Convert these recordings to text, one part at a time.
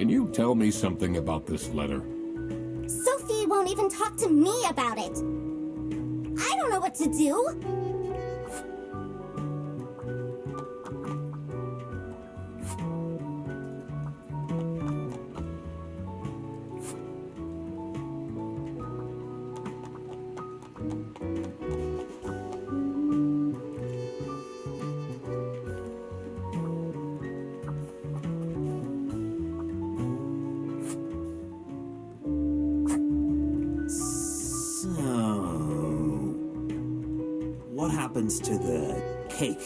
Can you tell me something about this letter? Sophie won't even talk to me about it. I don't know what to do. What happens to the cake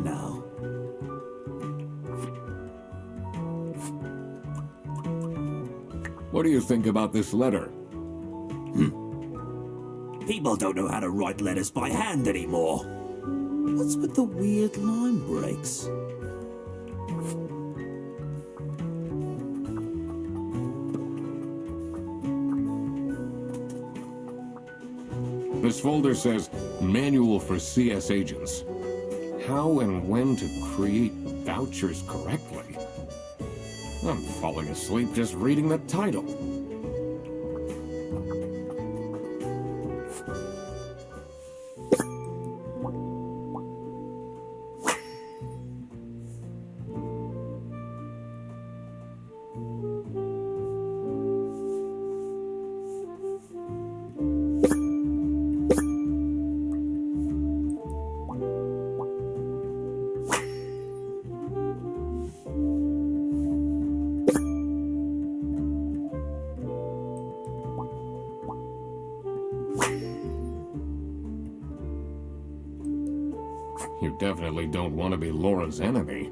now? What do you think about this letter? People don't know how to write letters by hand anymore. What's with the weird line breaks? This folder says Manual for CS Agents. How and when to create vouchers correctly. I'm falling asleep just reading the title. You definitely don't want to be Laura's enemy.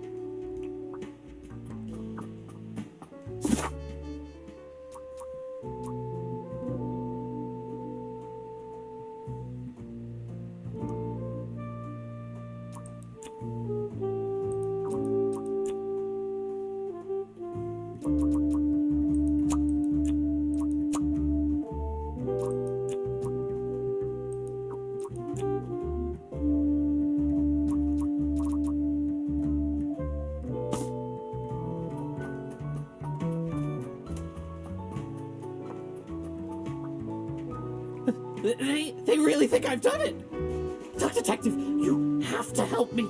They really think I've done it! Duck Detective, you have to help me!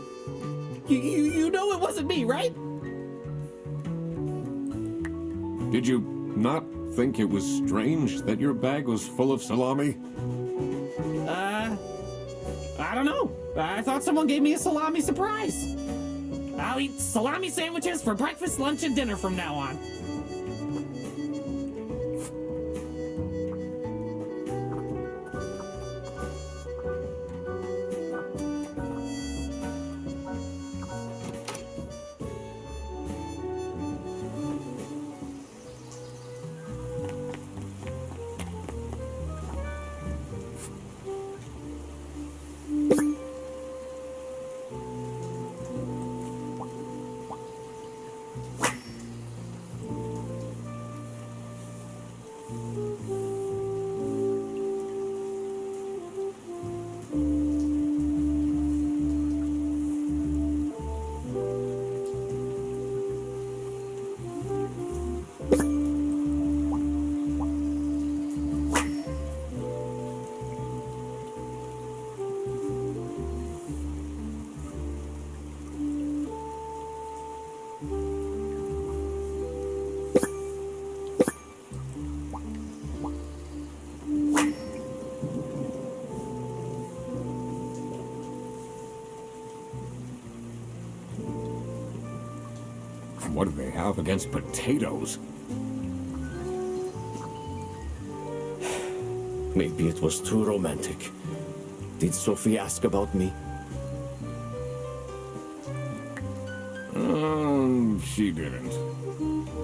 You know it wasn't me, right? Did you not think it was strange that your bag was full of salami? I don't know. I thought someone gave me a salami surprise. I'll eat salami sandwiches for breakfast, lunch, and dinner from now on. What do they have against potatoes? Maybe it was too romantic. Did Sophie ask about me? She didn't.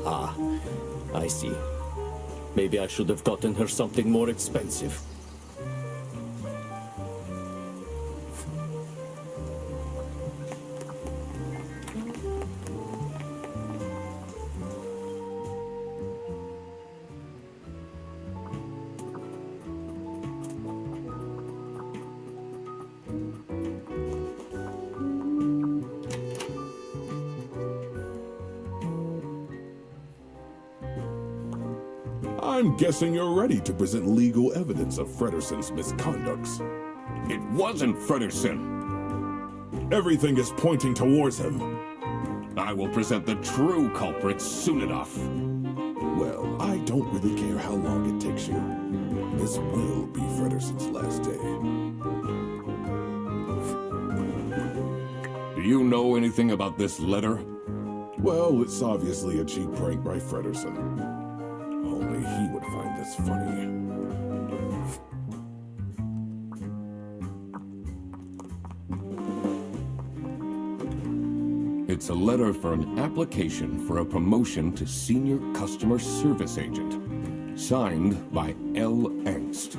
Ah, I see. Maybe I should have gotten her something more expensive. I'm guessing you're ready to present legal evidence of Frederson's misconducts. It wasn't Frederson. Everything is pointing towards him. I will present the true culprit soon enough. Well, I don't really care how long it takes you. This will be Frederson's last day. Do you know anything about this letter? Well, it's obviously a cheap prank by Frederson. Only he would find this funny. It's a letter for an application for a promotion to senior customer service agent, signed by L. Angst.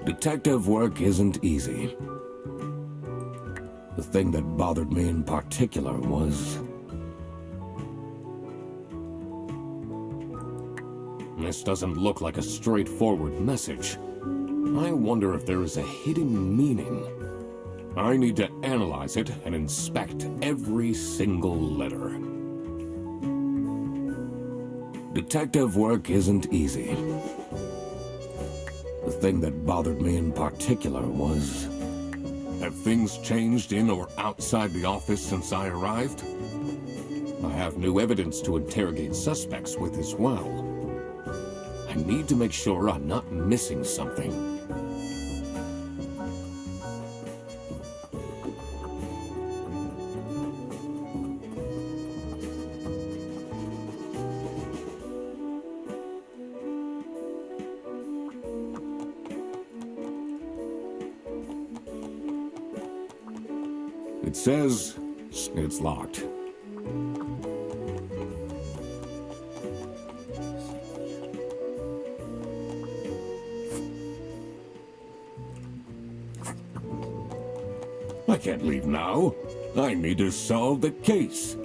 Detective work isn't easy. The thing that bothered me in particular was... This doesn't look like a straightforward message. I wonder if there is a hidden meaning. I need to analyze it and inspect every single letter. Detective work isn't easy. The thing that bothered me in particular was... Have things changed in or outside the office since I arrived? I have new evidence to interrogate suspects with as well. I need to make sure I'm not missing something. It says it's locked. I can't leave now. I need to solve the case.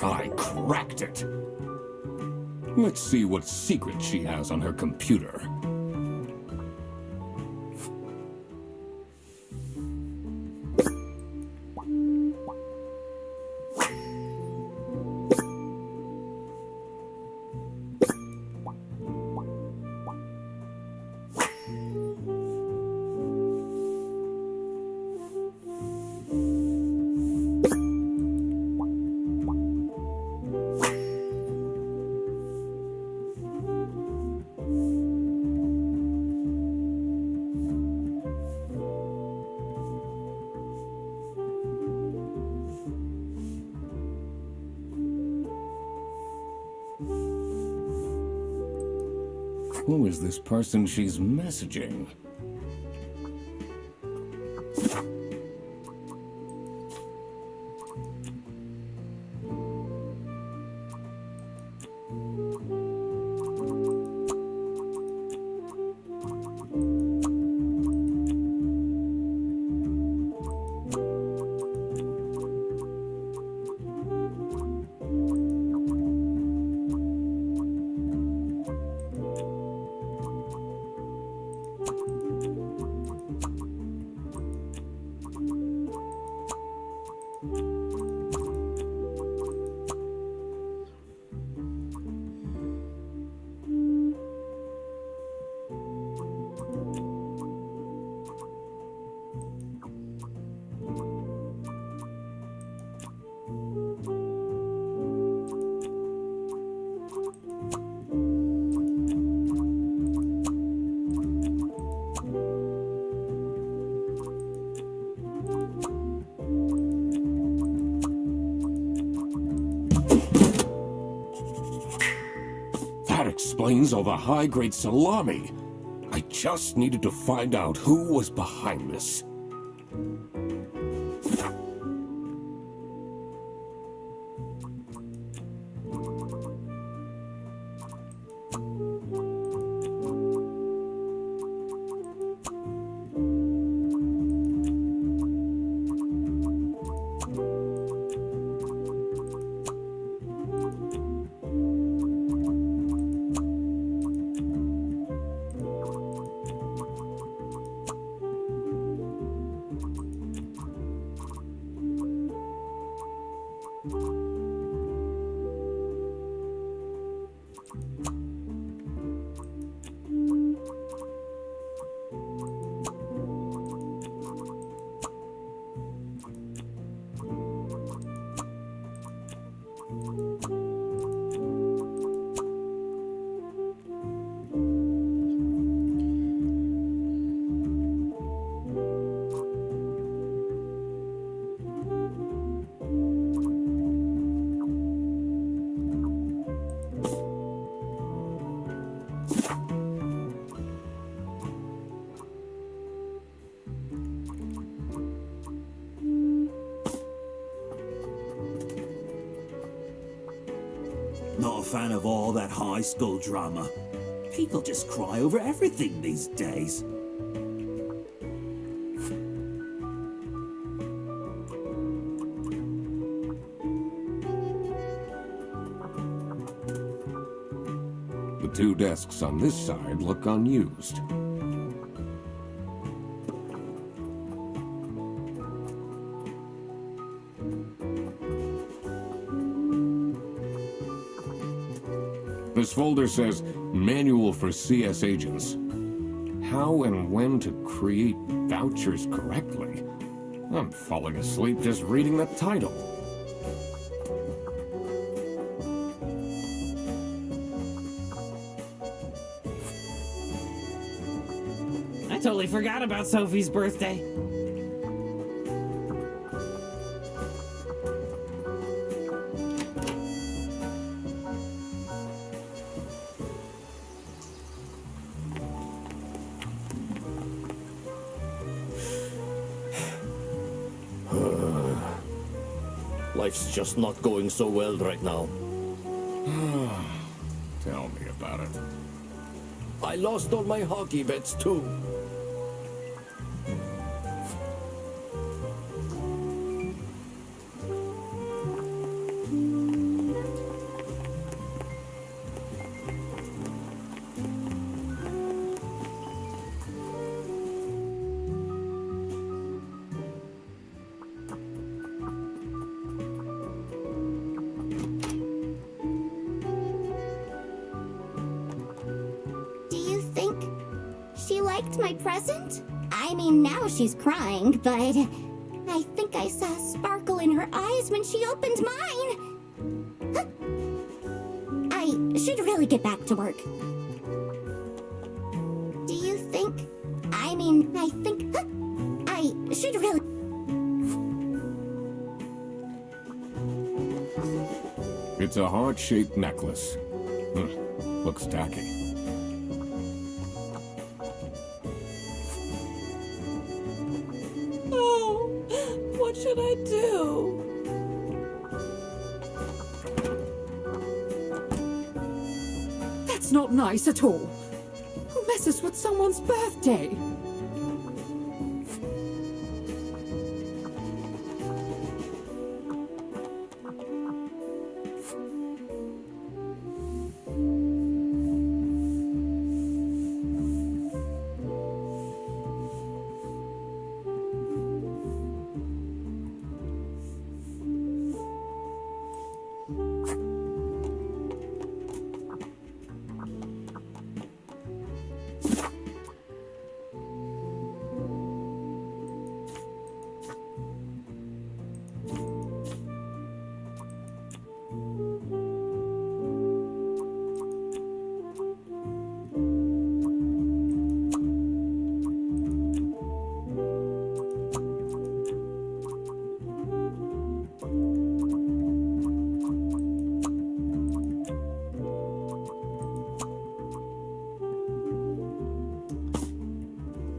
I cracked it. Let's see what secret she has on her computer. Who is this person she's messaging? That explains all the high-grade salami. I just needed to find out who was behind this. Not a fan of all that high school drama. People just cry over everything these days. The two desks on this side look unused. This folder says Manual for CS Agents. How and when to create vouchers correctly. I'm falling asleep just reading the title. I totally forgot about Sophie's birthday. Life's just not going so well right now. Tell me about it. I lost all my hockey bets too. Do you think she liked my present? I mean, now she's crying, but I think I saw a sparkle in her eyes when she opened mine. Huh. I should really get back to work. Do you think? I mean, I think I should really. It's a heart-shaped necklace. Looks tacky. Oh, what should I do? That's not nice at all. Who messes with someone's birthday?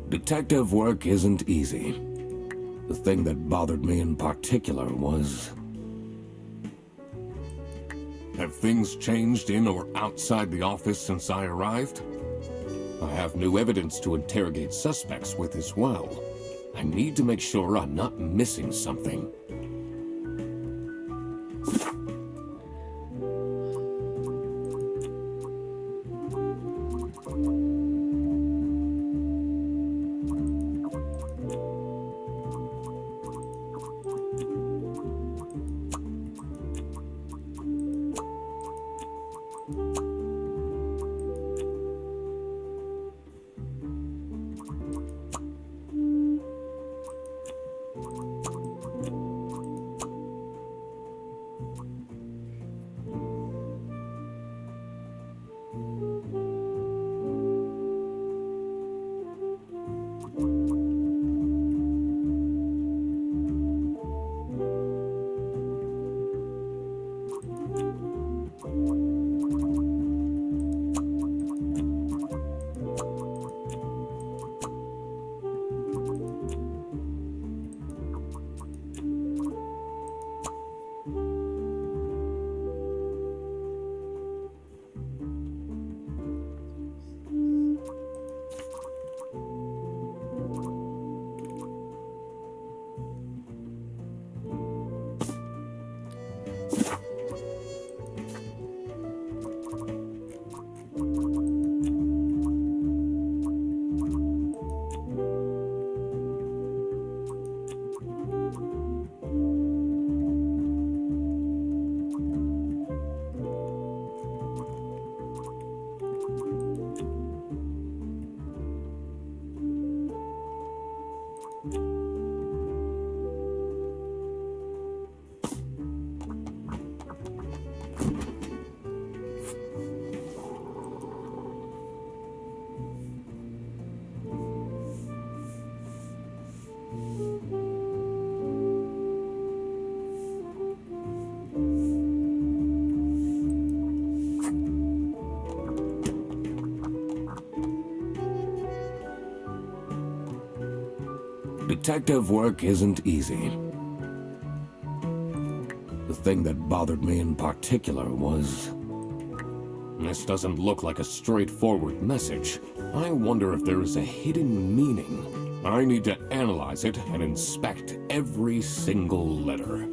Detective work isn't easy. The thing that bothered me in particular was... Have things changed in or outside the office since I arrived? I have new evidence to interrogate suspects with as well. I need to make sure I'm not missing something. Detective work isn't easy. The thing that bothered me in particular was... This doesn't look like a straightforward message. I wonder if there is a hidden meaning. I need to analyze it and inspect every single letter.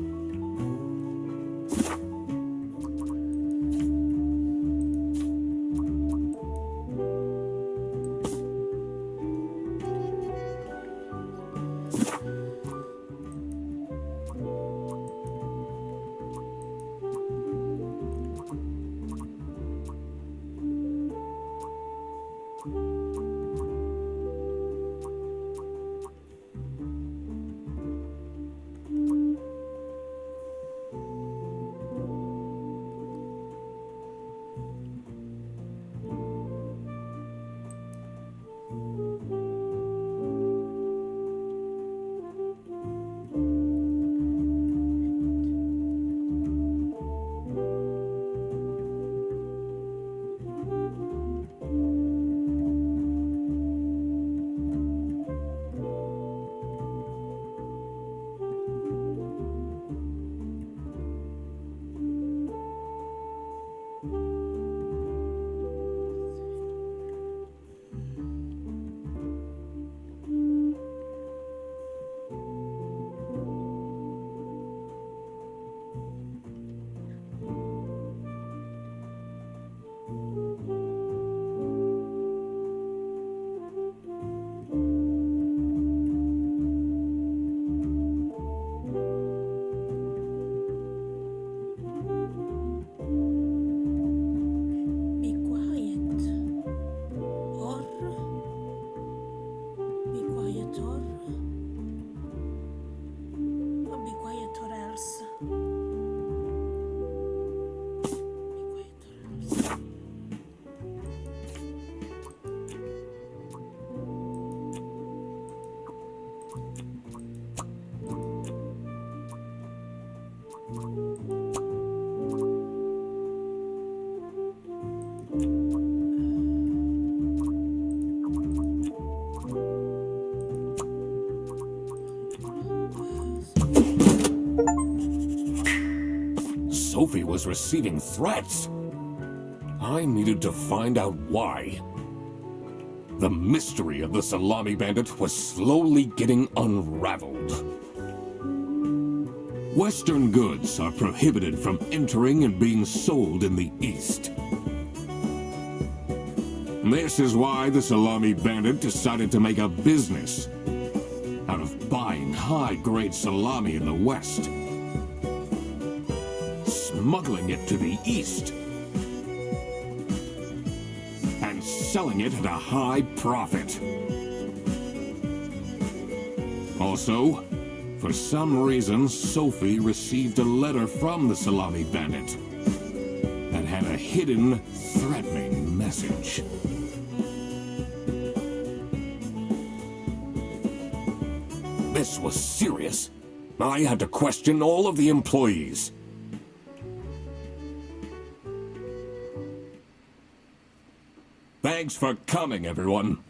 Sophie was receiving threats. I needed to find out why. The mystery of the Salami Bandit was slowly getting unraveled. Western goods are prohibited from entering and being sold in the East. This is why the Salami Bandit decided to make a business out of buying high-grade salami in the West, smuggling it to the East, and selling it at a high profit. Also, for some reason, Sophie received a letter from the Salami Bandit that had a hidden, threatening message. This was serious. I had to question all of the employees. Thanks for coming, everyone.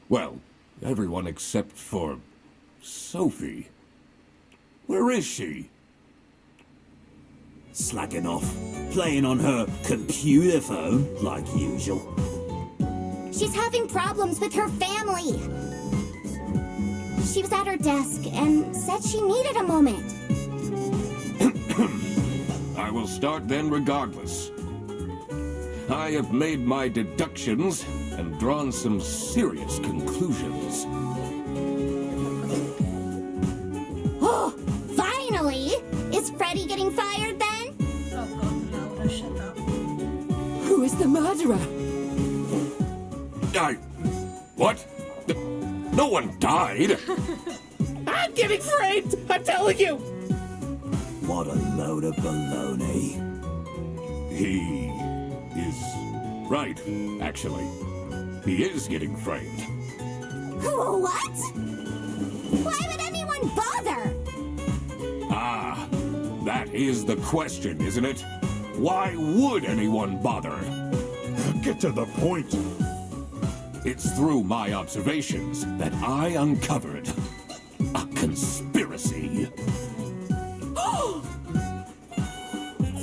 Well, everyone except for Sophie. Where is she? Slacking off, playing on her computer phone, like usual. She's having problems with her family. She was at her desk and said she needed a moment. I will start then regardless. I have made my deductions and drawn some serious conclusions. Oh, finally! Is Freddy getting fired then? Oh God, Laura, shut up. Who is the murderer? What? No one died! I'm getting framed! I'm telling you! What a load of baloney. He is right, actually. He is getting framed. What? Why would anyone bother? Ah, that is the question, isn't it? Why would anyone bother? Get to the point. It's through my observations that I uncovered a conspiracy.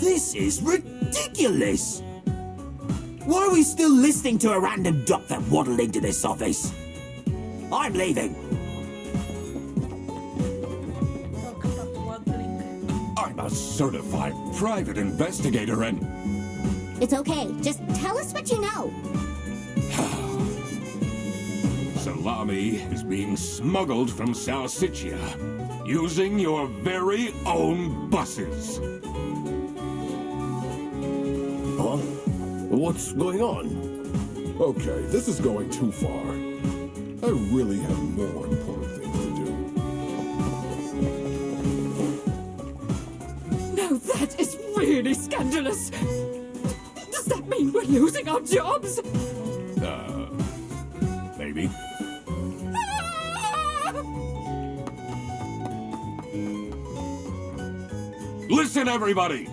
This is ridiculous! Why are we still listening to a random duck that waddled into this office? I'm leaving. Talk about waddling. I'm a certified private investigator and... It's okay. Just tell us what you know. Salami is being smuggled from Salsiccia using your very own buses. Huh? What's going on? Okay, this is going too far. I really have more important things to do. Now that is really scandalous. Does that mean we're losing our jobs? Maybe. Listen, everybody!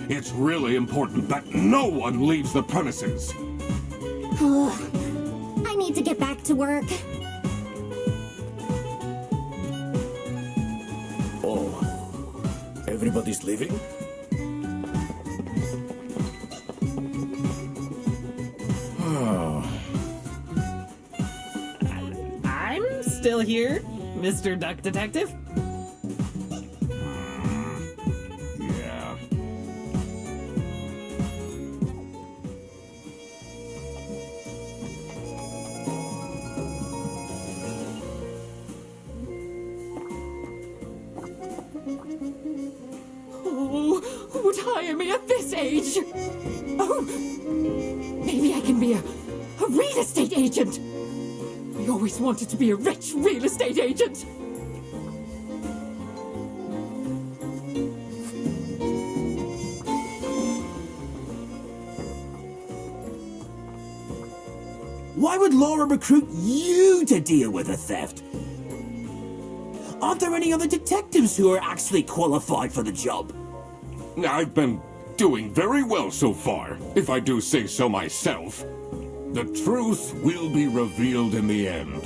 It's really important that no one leaves the premises. I need to get back to work. Oh, everybody's leaving? I'm still here, Mr. Duck Detective. Yeah. Oh, who would hire me at this age? Oh, maybe I can be a real estate agent. I always wanted to be a rich real estate agent. Why would Laura recruit you to deal with the theft? Aren't there any other detectives who are actually qualified for the job? I've been doing very well so far, if I do say so myself. The truth will be revealed in the end.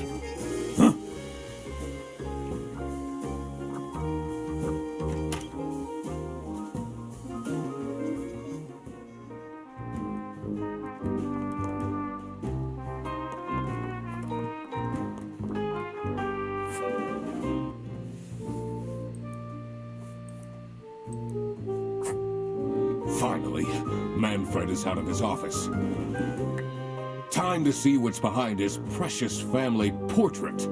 Finally, Manfred is out of his office. Time to see what's behind his precious family portrait.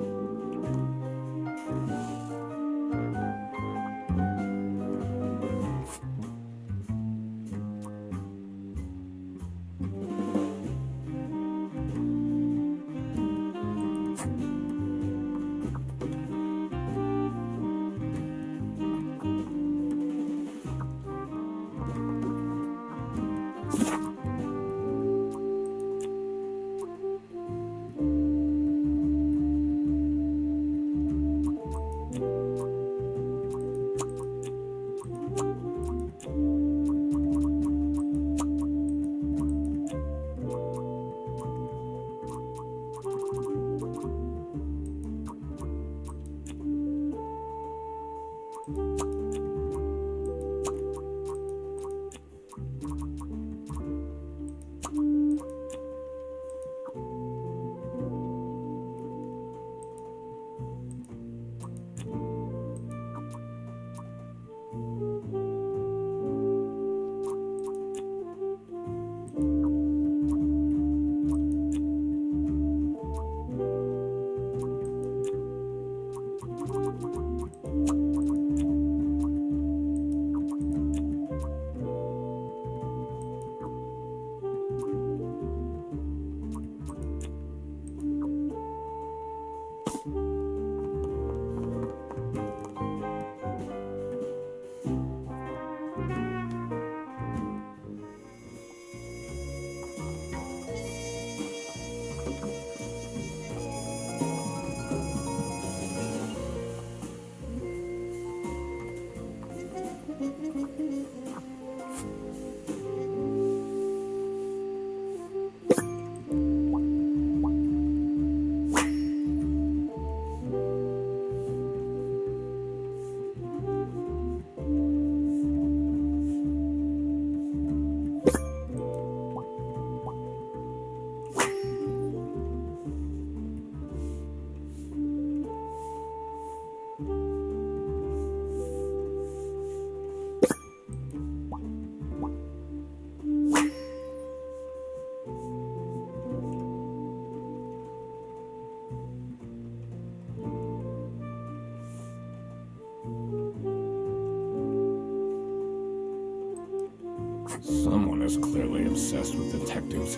Someone is clearly obsessed with detectives.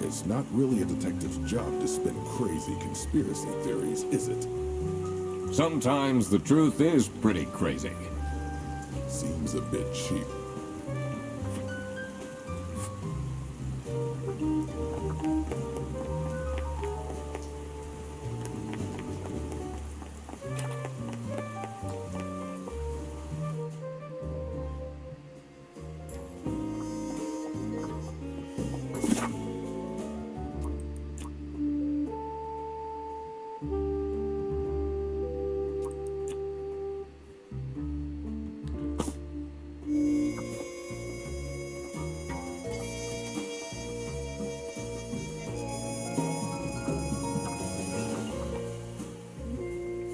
It's not really a detective's job to spin crazy conspiracy theories, is it? Sometimes the truth is pretty crazy. Seems a bit cheap.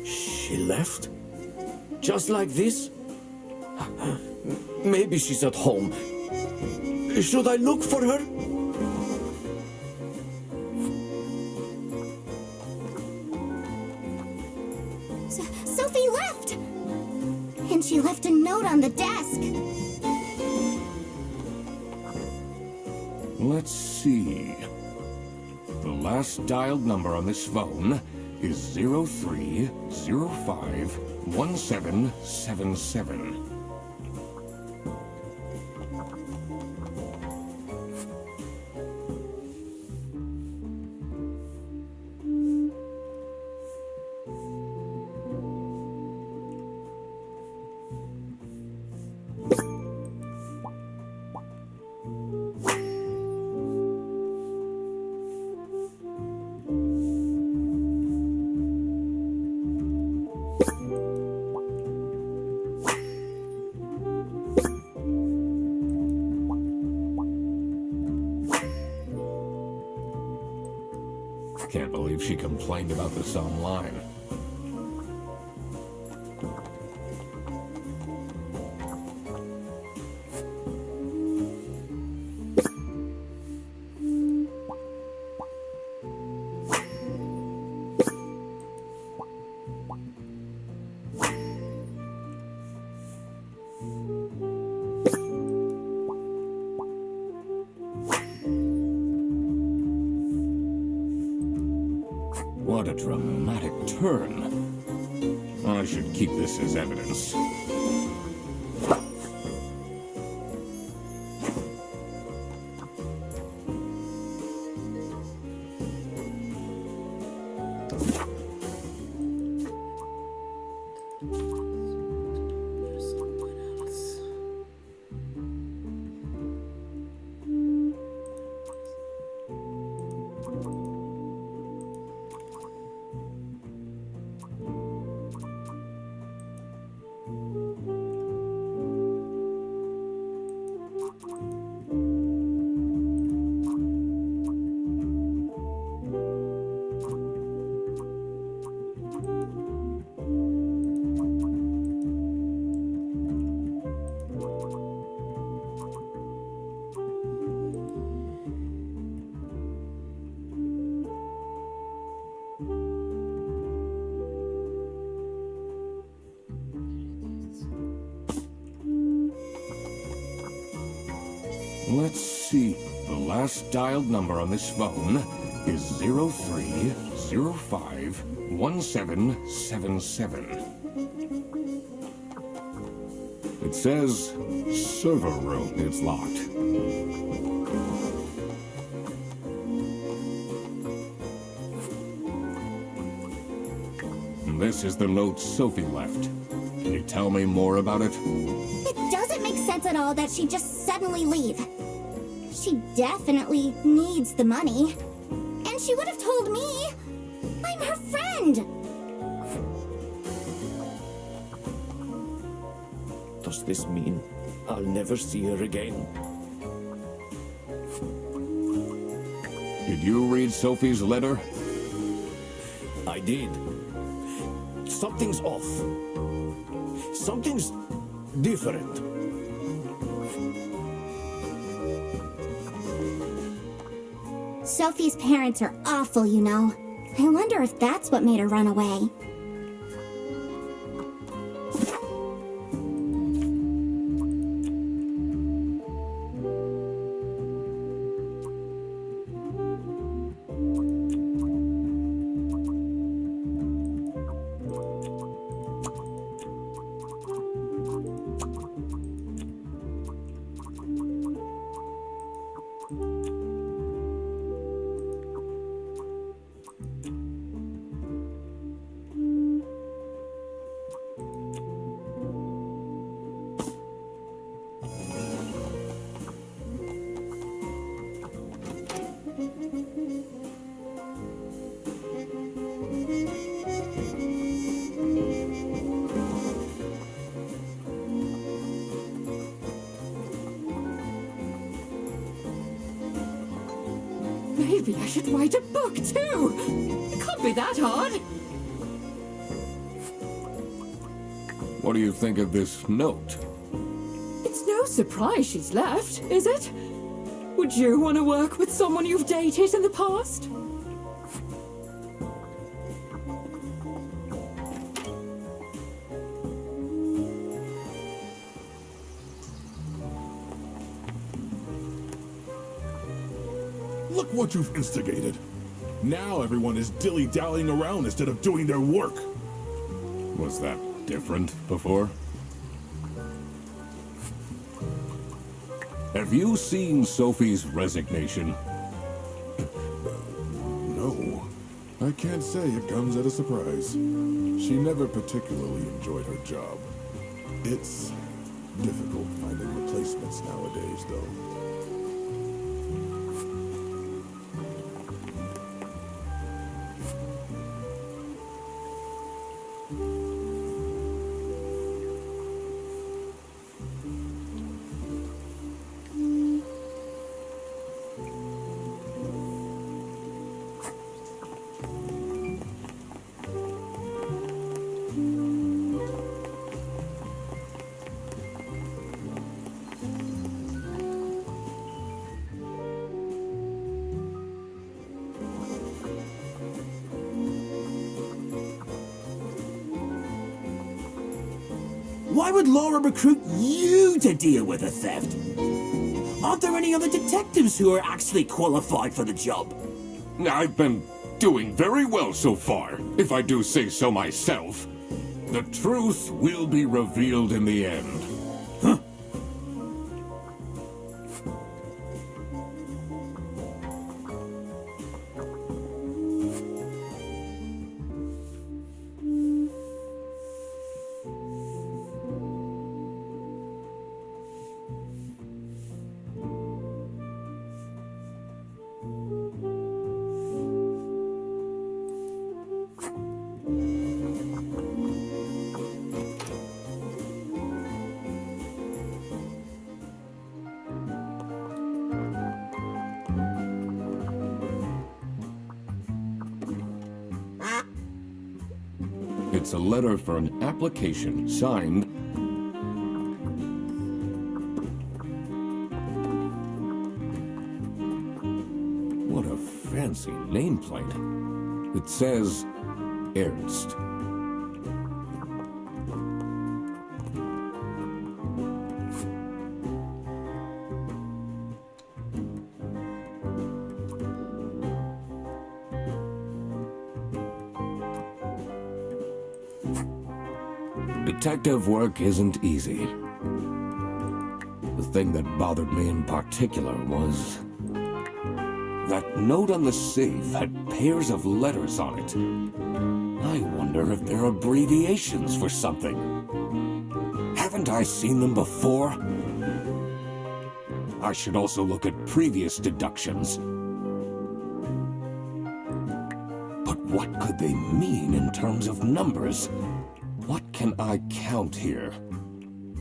She left? Just like this? Maybe she's at home. Should I look for her? Sophie left! And she left a note on the desk. Let's see. The last dialed number on this phone is 03051777. Can't believe she complained about this online. What a dramatic turn. I should keep this as evidence. Someone else. Let's see. The last dialed number on this phone is 03051777. It says server room. It's locked. And this is the note Sophie left. Can you tell me more about it? It doesn't make sense at all that she'd just suddenly leave. She definitely needs the money. And then she would have told me. I'm her friend. Does this mean I'll never see her again? Did you read Sophie's letter? I did. Something's off. Something's different. Sophie's parents are awful, you know. I wonder if that's what made her run away. Maybe I should write a book too. It can't be that hard. What do you think of this note? It's no surprise she's left, is it? Would you want to work with someone you've dated in the past? Look what you've instigated. Now everyone is dilly-dallying around instead of doing their work. Was that different before? Have you seen Sophie's resignation? No. I can't say it comes as a surprise. She never particularly enjoyed her job. It's difficult finding replacements nowadays, though. Why would Laura recruit you to deal with a theft? Aren't there any other detectives who are actually qualified for the job? I've been doing very well so far, if I do say so myself. The truth will be revealed in the end. It's a letter for an application signed What a fancy nameplate. It says Ernst. Detective work isn't easy. The thing that bothered me in particular was that note on the safe had pairs of letters on it. I wonder if they're abbreviations for something. Haven't I seen them before? I should also look at previous deductions. What could they mean in terms of numbers? What can I count here?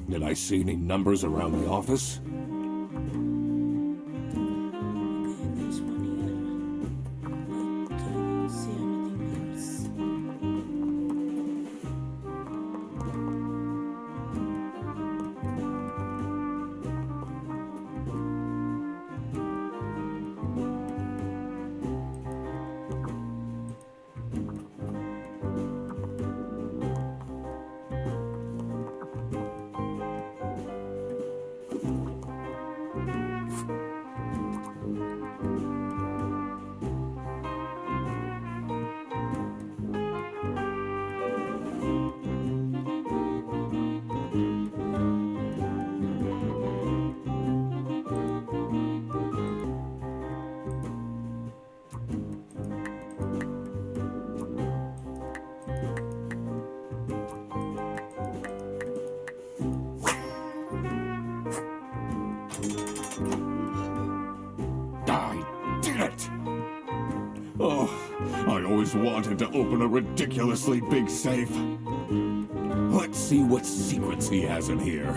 Did I see any numbers around the office? There's one here. But I don't see anything else. I did it! Oh, I always wanted to open a ridiculously big safe. Let's see what secrets he has in here.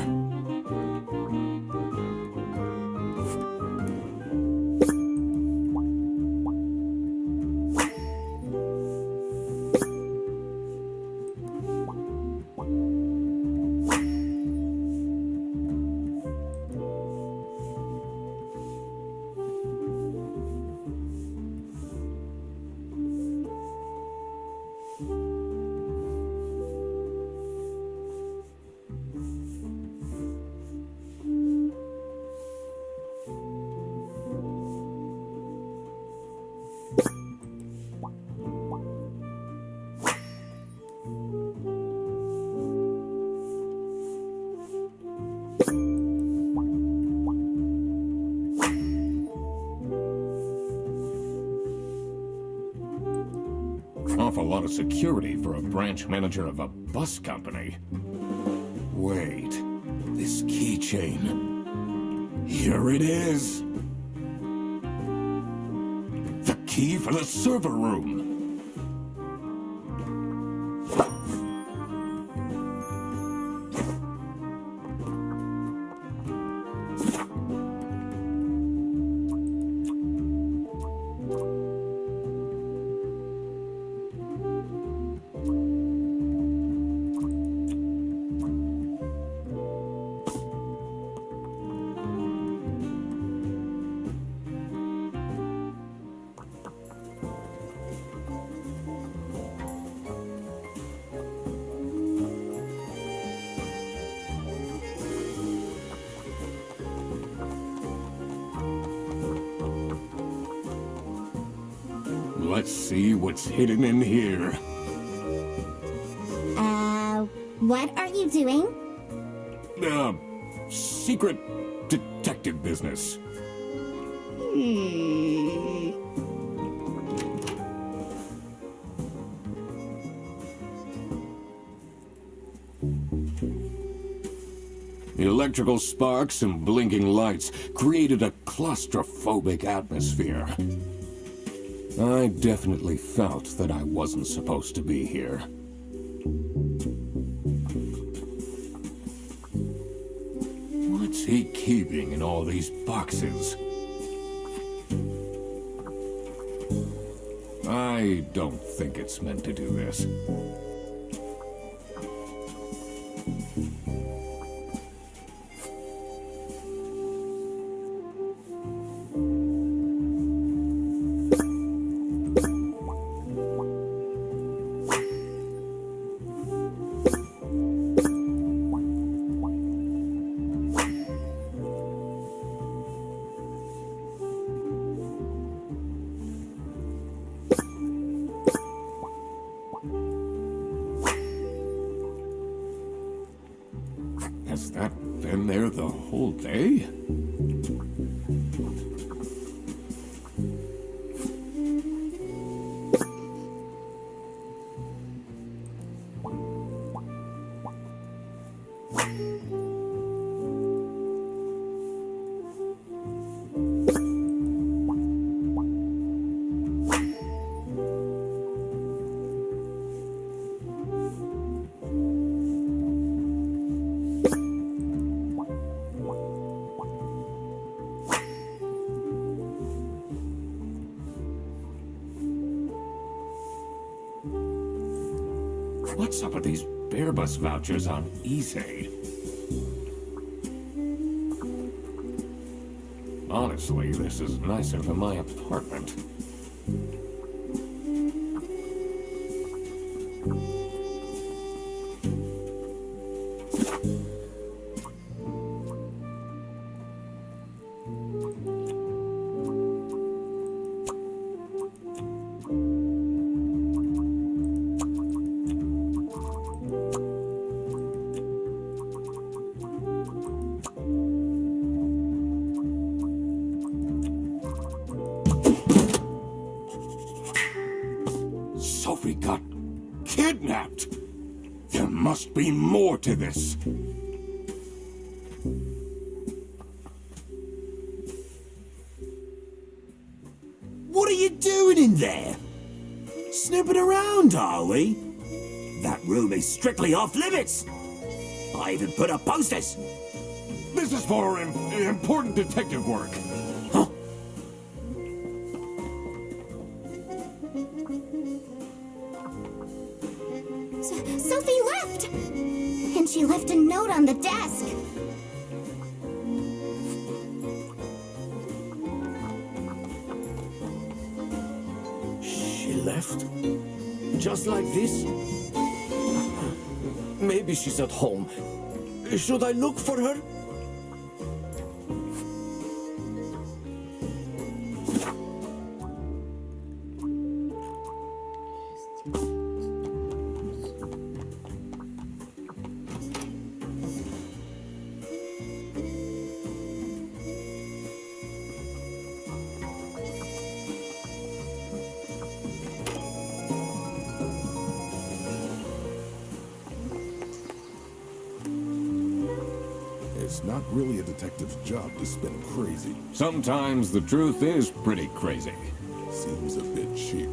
Awful lot of security for a branch manager of a bus company. Wait, this keychain. Here it is. The key for the server room. Let's see what's hidden in here. What are you doing? Secret detective business. Electrical sparks and blinking lights created a claustrophobic atmosphere. I definitely felt that I wasn't supposed to be here. What's he keeping in all these boxes? I don't think it's meant to do this. Has that been there the whole day? What's up with these bear bus vouchers on eSay? Honestly, this is nicer than my apartment. Sophie got kidnapped. There must be more to this. What are you doing in there? Snooping around, are we? That room is strictly off limits. I even put up posters. This is for important detective work. Huh? Sophie left! And she left a note on the desk. She left? Just like this? Maybe she's at home. Should I look for her? It's not really a detective's job to spin crazy. Sometimes the truth is pretty crazy. Seems a bit cheap.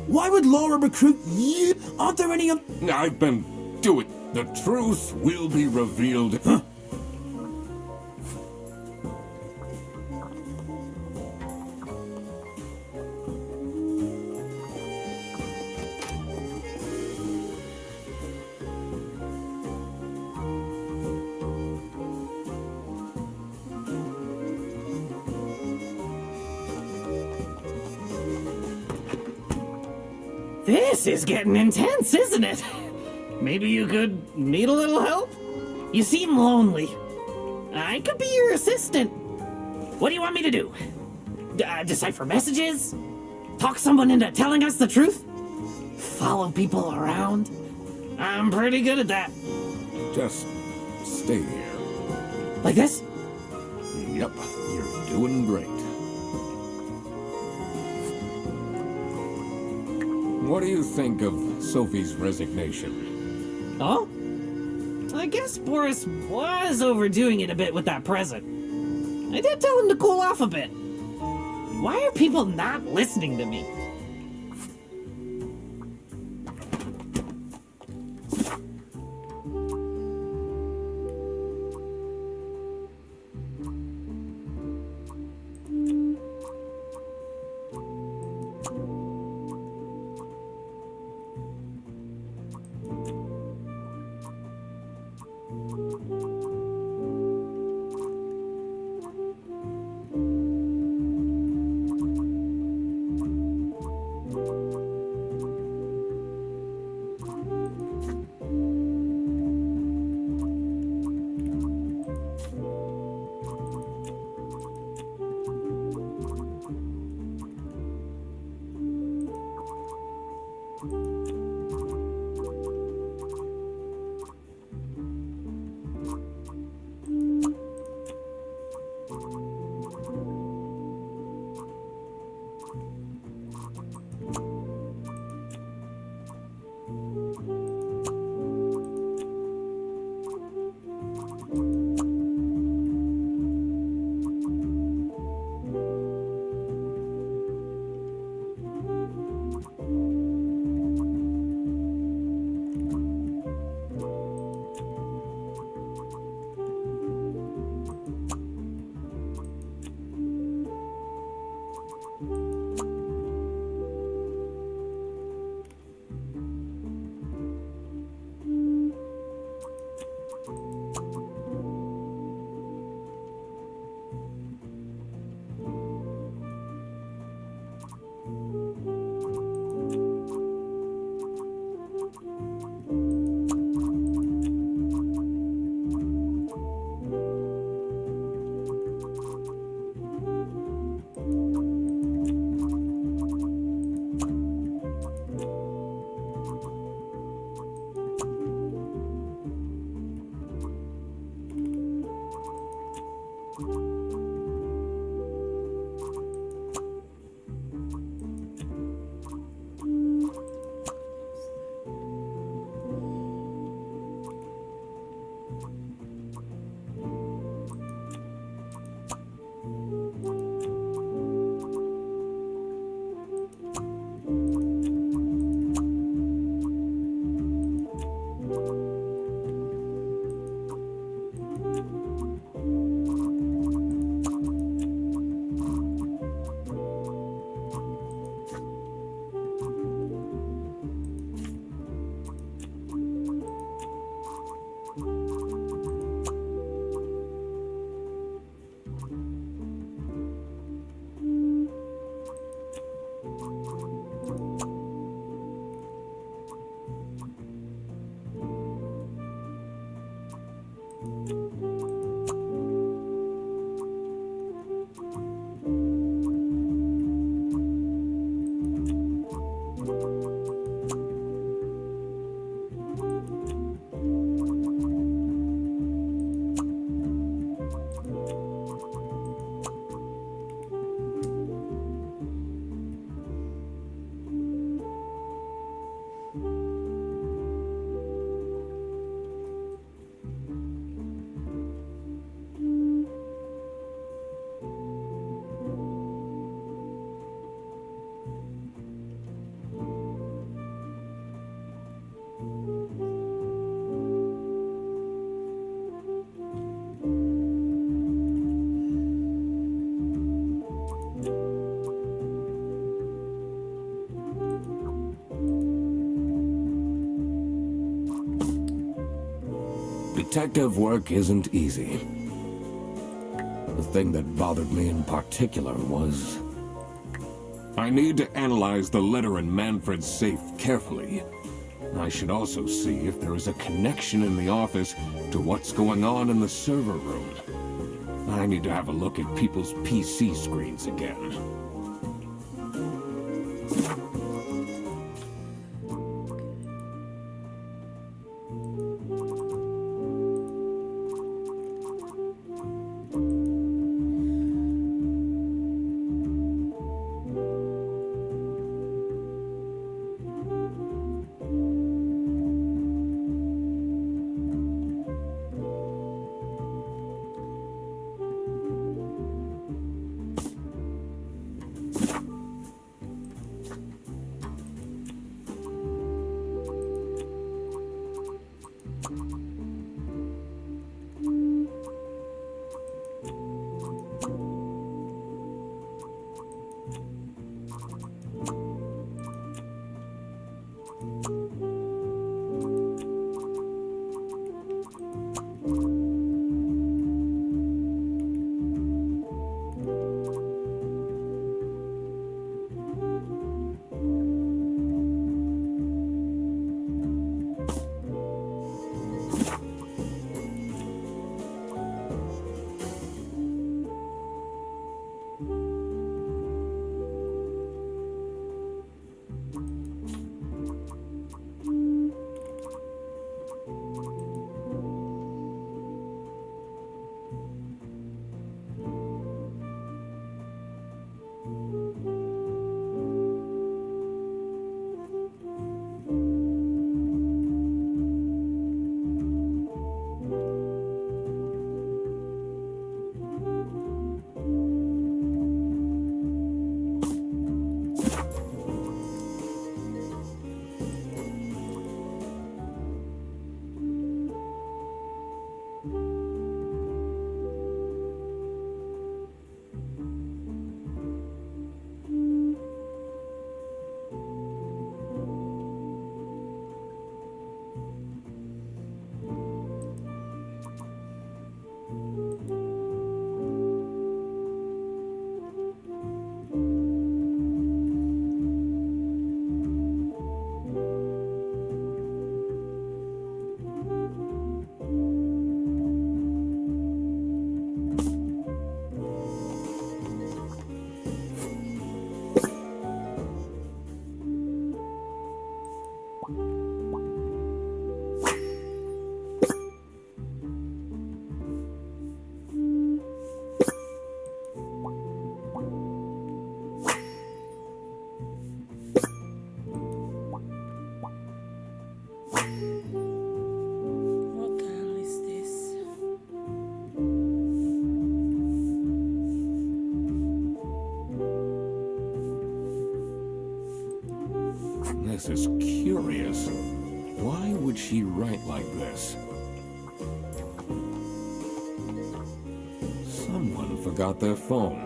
Why would Laura recruit you? Aren't there any... I've been doing. The truth will be revealed. Huh? This is getting intense, isn't it? Maybe you could need a little help? You seem lonely. I could be your assistant. What do you want me to do? Decipher messages? Talk someone into telling us the truth? Follow people around? I'm pretty good at that. Just stay here. Like this? Yep, you're doing great. What do you think of Sophie's resignation? Oh? I guess Boris was overdoing it a bit with that present. I did tell him to cool off a bit. Why are people not listening to me? Detective work isn't easy. The thing that bothered me in particular was... I need to analyze the letter in Manfred's safe carefully. I should also see if there is a connection in the office to what's going on in the server room. I need to have a look at people's PC screens again. What the hell is this? This is curious. Why would she write like this? Someone forgot their phone.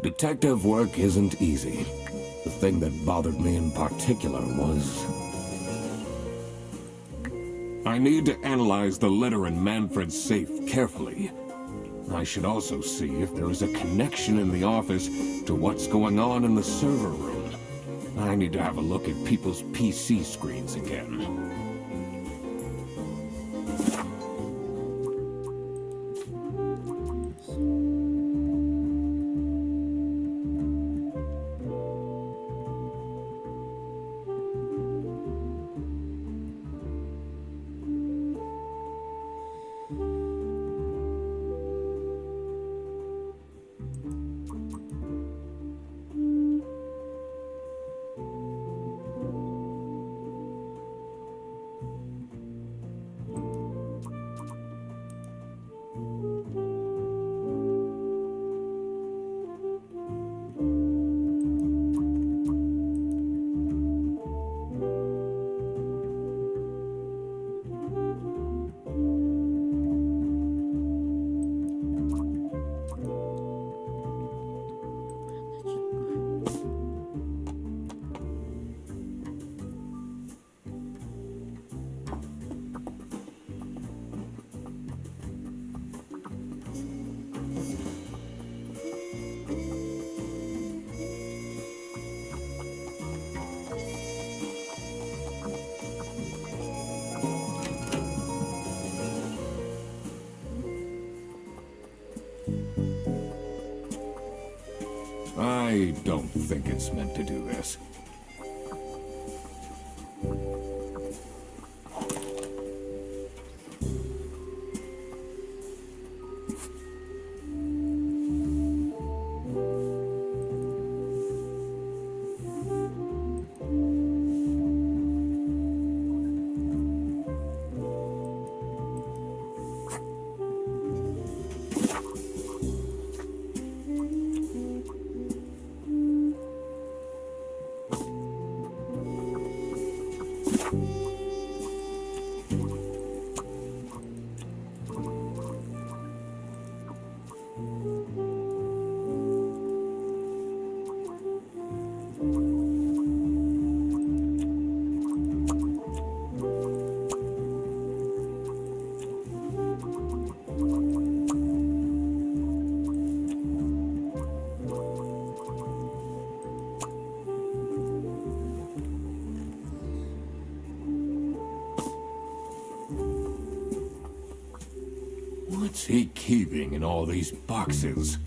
Detective work isn't easy. The thing that bothered me in particular was... I need to analyze the letter in Manfred's safe carefully. I should also see if there is a connection in the office to what's going on in the server room. I need to have a look at people's PC screens again. I don't think it's meant to do this. What's he keeping in all these boxes?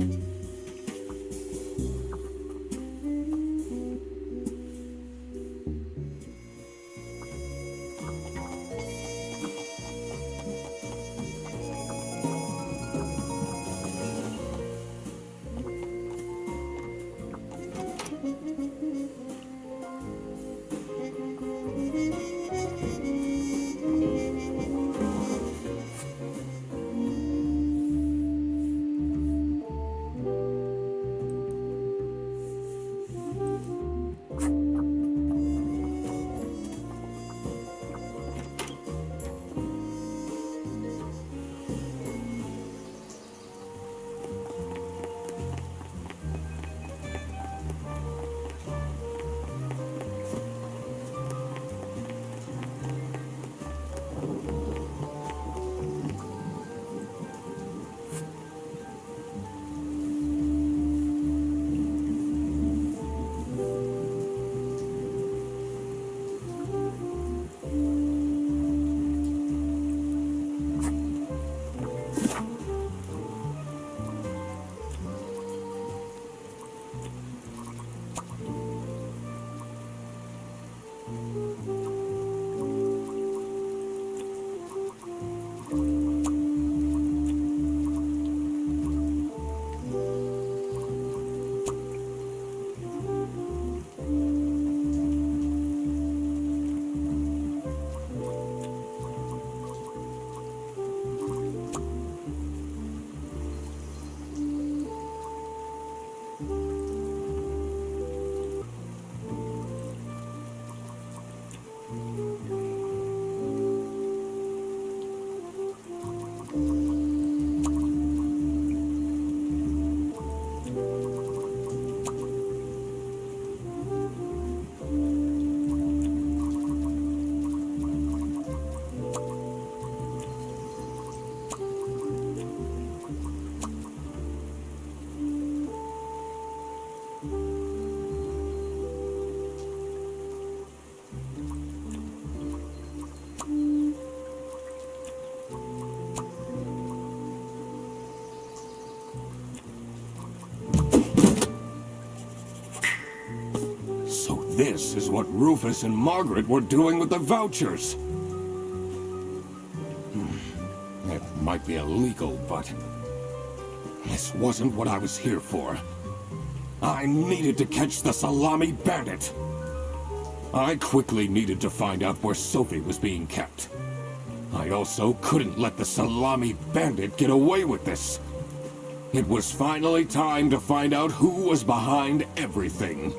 this is what Rufus and Margaret were doing with the vouchers. It might be illegal, but this wasn't what I was here for. I needed to catch the Salami bandit. I quickly needed to find out where Sophie was being kept. I also couldn't let the Salami bandit get away with this. It was finally time to find out who was behind everything.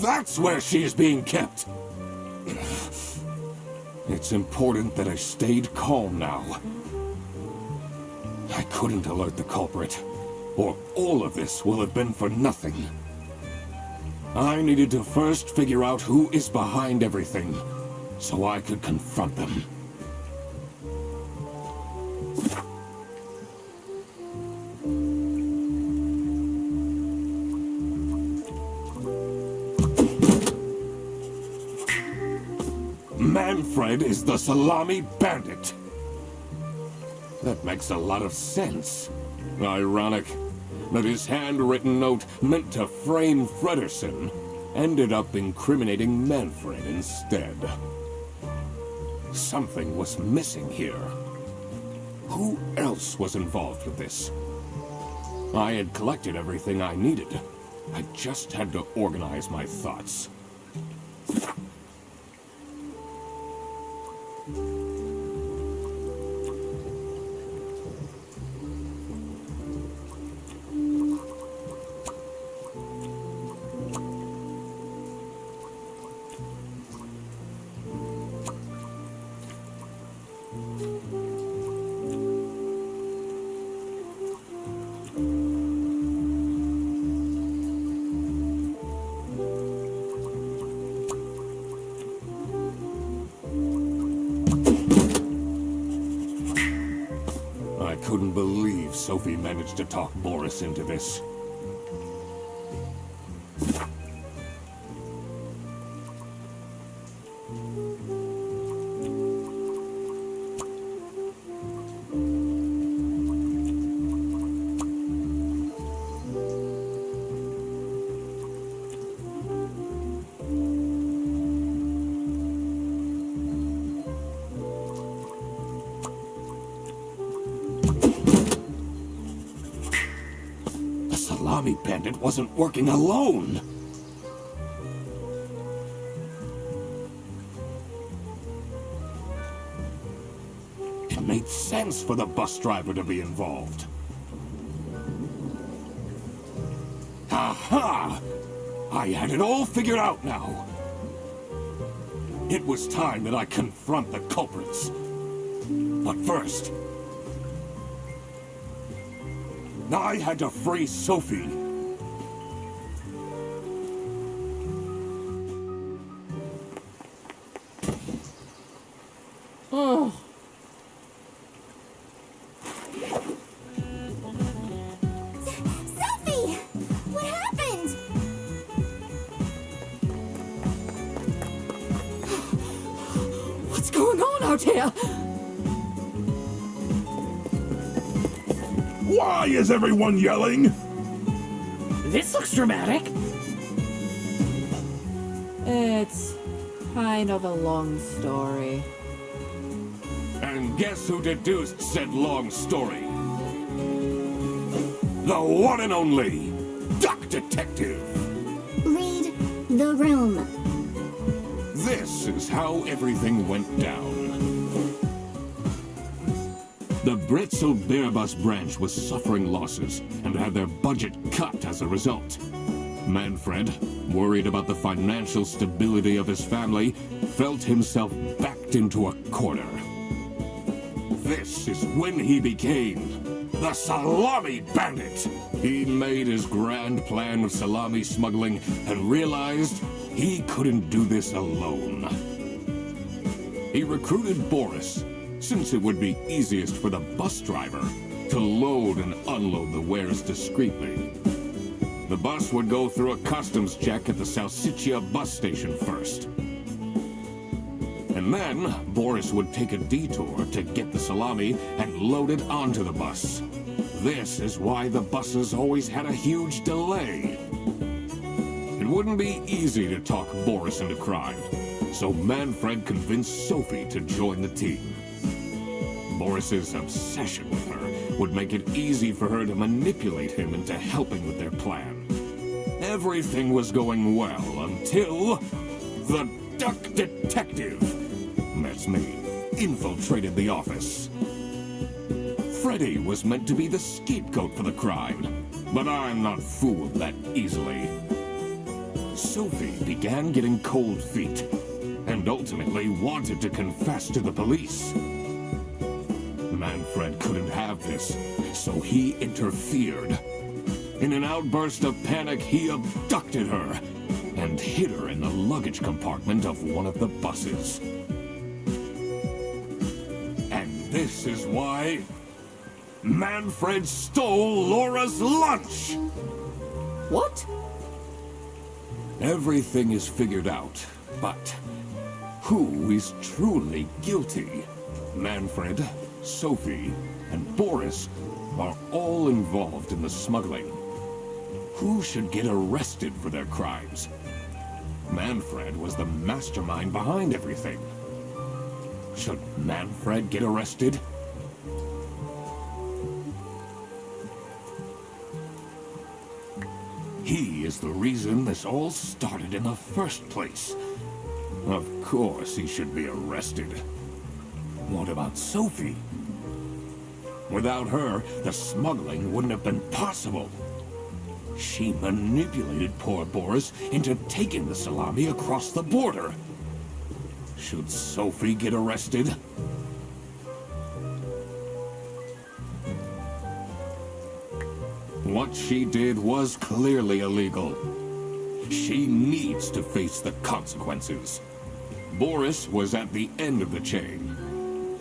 That's where she is being kept. It's important that I stayed calm now. I couldn't alert the culprit, or all of this will have been for nothing. I needed to first figure out who is behind everything, so I could confront them. Manfred is the Salami bandit. That makes a lot of sense. Ironic that his handwritten note meant to frame Fredersen ended up incriminating Manfred instead. Something was missing here. Who else was involved with this? I had collected everything I needed. I just had to organize my thoughts. I couldn't believe Sophie managed to talk Boris into this. salami bandit wasn't working alone. It made sense for the bus driver to be involved. Aha! I had it all figured out now. It was time that I confront the culprits. But first, I had to free Sophie. Oh, Sophie! What happened? What's going on out here? Why is everyone yelling? This looks dramatic. it's kind of a long story. And guess who deduced said long story? The one and only Duck Detective. Read the room. This is how everything went down. The Bretzel-Beerbus branch was suffering losses and had their budget cut as a result. Manfred, worried about the financial stability of his family, felt himself backed into a corner. This is when he became the Salami Bandit. He made his grand plan of salami smuggling and realized he couldn't do this alone. He recruited Boris, since it would be easiest for the bus driver to load and unload the wares discreetly. The bus would go through a customs check at the Salsiccia bus station first. And then, Boris would take a detour to get the salami and load it onto the bus. This is why the buses always had a huge delay. It wouldn't be easy to talk Boris into crime, so Manfred convinced Sophie to join the team. Boris's obsession with her would make it easy for her to manipulate him into helping with their plan. Everything was going well until the Duck Detective, that's me, infiltrated the office. Freddy was meant to be the scapegoat for the crime, but I'm not fooled that easily. Sophie began getting cold feet, and ultimately wanted to confess to the police. Manfred couldn't have this, so he interfered. In an outburst of panic, he abducted her and hid her in the luggage compartment of one of the buses. And this is why Manfred stole Laura's lunch! What? Everything is figured out, but who is truly guilty? Manfred, Sophie, and Boris are all involved in the smuggling. Who should get arrested for their crimes? Manfred was the mastermind behind everything. Should Manfred get arrested? He is the reason this all started in the first place. Of course he should be arrested. What about Sophie? Without her, the smuggling wouldn't have been possible. She manipulated poor Boris into taking the salami across the border. Should Sophie get arrested? What she did was clearly illegal. She needs to face the consequences. Boris was at the end of the chain.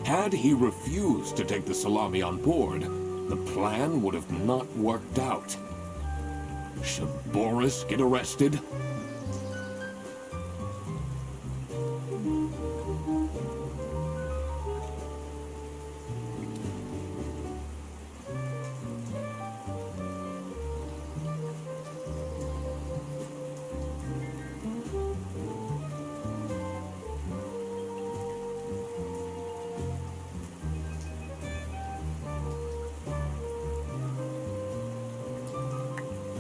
Had he refused to take the salami on board, the plan would have not worked out. Should Boris get arrested?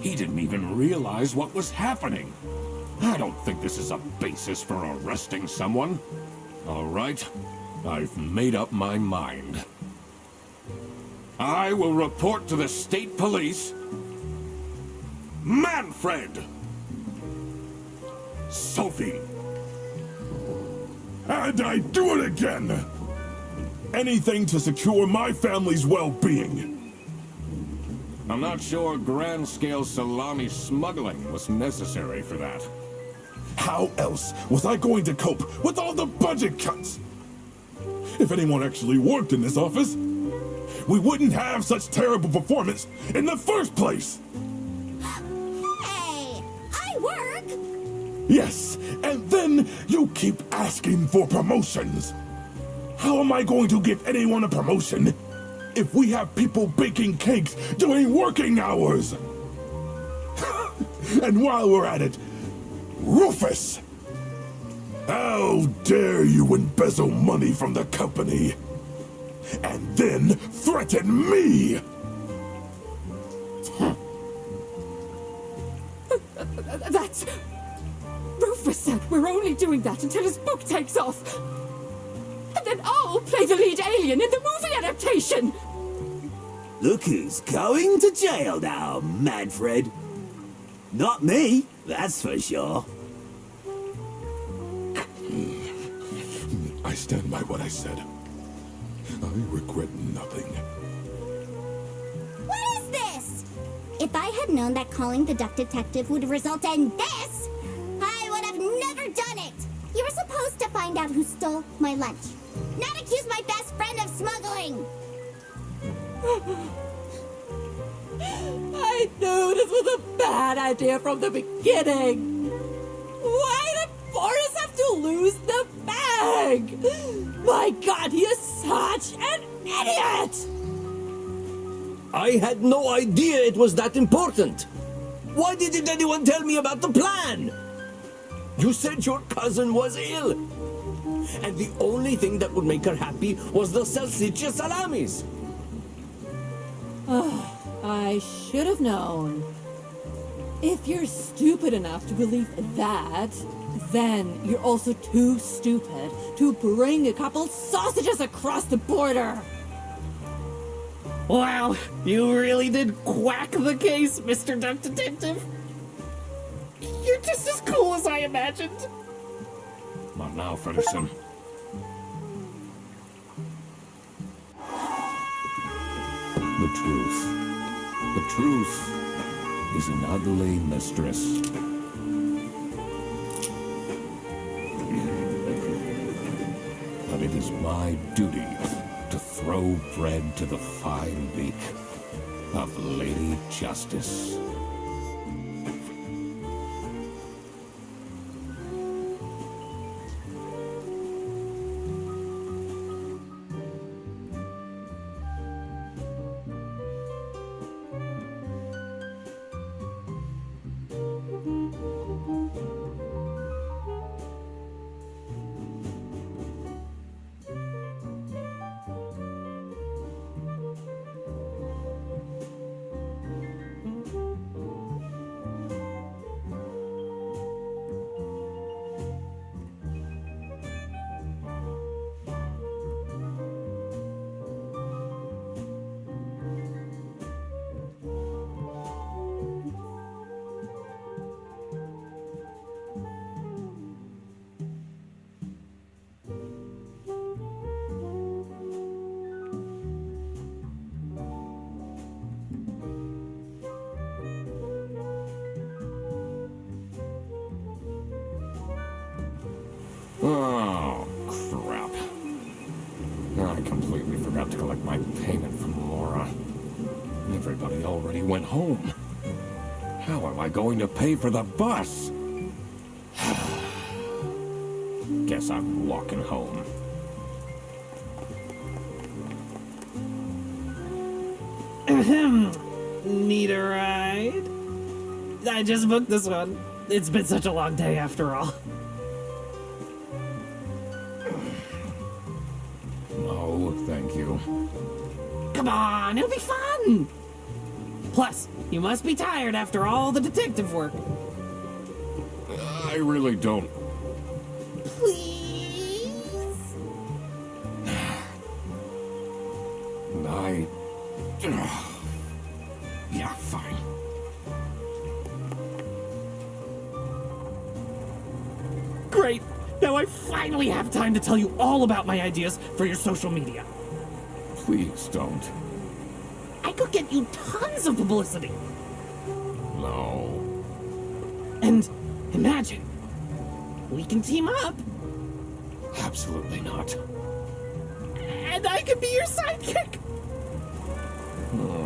He He didn't even realize what was happening. I don't think this is a basis for arresting someone. All right, I've made up my mind. I will report to the state police. Manfred! Sophie! And I do it again! Anything to secure my family's well-being. I'm not sure grand-scale salami smuggling was necessary for that. How else was I going to cope with all the budget cuts? If anyone actually worked in this office, we wouldn't have such terrible performance in the first place! Hey, I work! Yes, and then you keep asking for promotions. How am I going to give anyone a promotion if we have people baking cakes during working hours? And while we're at it, Rufus! How dare you embezzle money from the company and then threaten me? That's... Rufus said we're only doing that until his book takes off. And then I'll play the lead alien in the movie adaptation. Look who's going to jail now, Manfred. Not me, that's for sure. I stand by what I said. I regret nothing. What is this? If I had known that calling the Duck Detective would result in this, I would have never done it. You were supposed to find out who stole my lunch, not accuse my best friend of smuggling. I knew this was a bad idea from the beginning. Why did Boris have to lose the bag? My God, he is such an idiot! I had no idea it was that important. Why didn't anyone tell me about the plan? You said your cousin was ill. And the only thing that would make her happy was the salsiccia salamis. I should have known. If you're stupid enough to believe that, then you're also too stupid to bring a couple sausages across the border. Wow, you really did quack the case, Mr. Duck Detective. You're just as cool as I imagined. Come on now, Fredderson. The truth. The truth is an ugly mistress. But it is my duty to throw bread to the fine beak of Lady Justice. Oh, crap. I completely forgot to collect my payment from Laura. Everybody already went home. How am I going to pay for the bus? Guess I'm walking home. Need a ride? I just booked this one. It's been such a long day after all. No, thank you. Come on, it'll be fun! Plus, you must be tired after all the detective work. I really don't. Please? Yeah, fine. Great! Now I finally have time to tell you all about my ideas for your social media. Please don't. I could get you tons of publicity. No. And imagine, we can team up, Absolutely not. and I could be your sidekick. Oh,